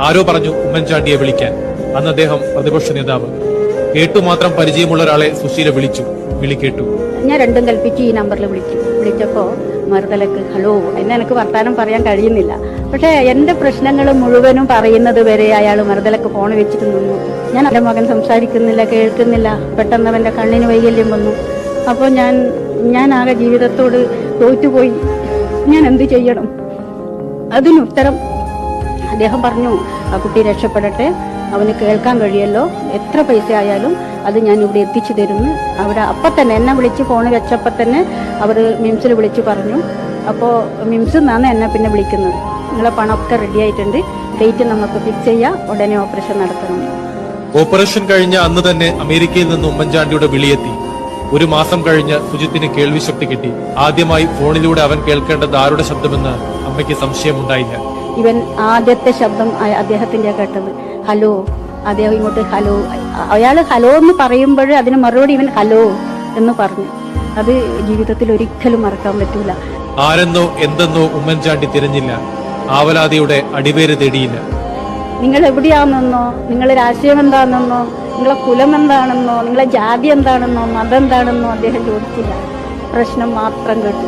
ആരോ പറഞ്ഞു ഉമ്മൻചാണ്ടിയെ വിളിക്കാൻ. അന്ന് അദ്ദേഹം പ്രതിപക്ഷ നേതാവ്. കേട്ടുമാത്രം പരിചയമുള്ള ഒരാളെ സുശീല വിളിച്ചു. വിളി കേട്ടു. ഞാൻ രണ്ടും കൽപ്പിച്ച് ഈ നമ്പറിൽ വിളിച്ചപ്പോ മറുതലക്ക് ഹലോ എന്ന് എനിക്ക് വർത്താനം പറയാൻ കഴിയുന്നില്ല. പക്ഷെ എന്റെ പ്രശ്നങ്ങൾ മുഴുവനും പറയുന്നത് വരെ അയാൾ മറുതലക്ക് ഫോൺ വെച്ചിട്ട് നിന്നു. ഞാൻ എന്റെ മകൻ സംസാരിക്കുന്നില്ല, കേൾക്കുന്നില്ല. പെട്ടെന്ന് അവന്റെ കണ്ണിന് വൈകല്യം വന്നു. അപ്പോൾ ഞാൻ ആകെ ജീവിതത്തോട് തോറ്റുപോയി. ഞാൻ എന്ത് ചെയ്യണം? അതിനുത്തരം അദ്ദേഹം പറഞ്ഞു, ആ കുട്ടി രക്ഷപ്പെടട്ടെ, അവന് കേൾക്കാൻ കഴിയല്ലോ, എത്ര പൈസ ആയാലും അത് ഞാൻ ഇവിടെ എത്തിച്ചു തരുന്നു. അവിടെ അപ്പം തന്നെ എന്നെ വിളിച്ച് ഫോൺ വെച്ചപ്പോൾ തന്നെ അവർ മിംസിൽ വിളിച്ച് പറഞ്ഞു. അപ്പോൾ മിംസിൽ നിന്നാണ് എന്നെ പിന്നെ വിളിക്കുന്നത്. നിങ്ങളെ പണമൊക്കെ റെഡി ആയിട്ടുണ്ട്, ഡേറ്റ് നമുക്ക് ഫിക്സ് ചെയ്യാം, ഉടനെ ഓപ്പറേഷൻ നടത്തണം. ഓപ്പറേഷൻ കഴിഞ്ഞ അന്ന് തന്നെ അമേരിക്കയിൽ നിന്ന് ഉമ്മൻചാണ്ടിയുടെ വിളിയെത്തി. ഒരു മാസം കഴിഞ്ഞ് സുജിത്തിന് കേൾവിശക്തി കിട്ടി. ആദ്യമായി ഫോണിലൂടെ അവൻ കേൾക്കേണ്ടത് ആരുടെ ശബ്ദമെന്ന് അമ്മയ്ക്ക് സംശയമുണ്ടായില്ല. ഇവൻ ആദ്യത്തെ ശബ്ദം അദ്ദേഹത്തിന്റെ കേട്ടത് ഹലോ. അദ്ദേഹം ഇങ്ങോട്ട് ഹലോ, അയാൾ ഹലോ എന്ന് പറയുമ്പോൾ അതിന് മറുപടി ഇവൻ ഹലോ എന്ന് പറഞ്ഞു. അത് ജീവിതത്തിൽ ഒരിക്കലും മറക്കാൻ പറ്റൂല. ആരെന്നോ എന്തെന്നോ ഉമ്മൻചാണ്ടി തിരഞ്ഞില്ല. ആവലാതിയുടെ അടിവേര് തേടിയില്ല. നിങ്ങൾ എവിടെയാണെന്നോ, നിങ്ങളുടെ രാഷ്ട്രീയം എന്താണെന്നോ, നിങ്ങളെ കുലം എന്താണെന്നോ, നിങ്ങളെ ജാതി എന്താണെന്നോ, മതം എന്താണെന്നോ അദ്ദേഹം ചോദിച്ചില്ല. പ്രശ്നം മാത്രം കേട്ടു.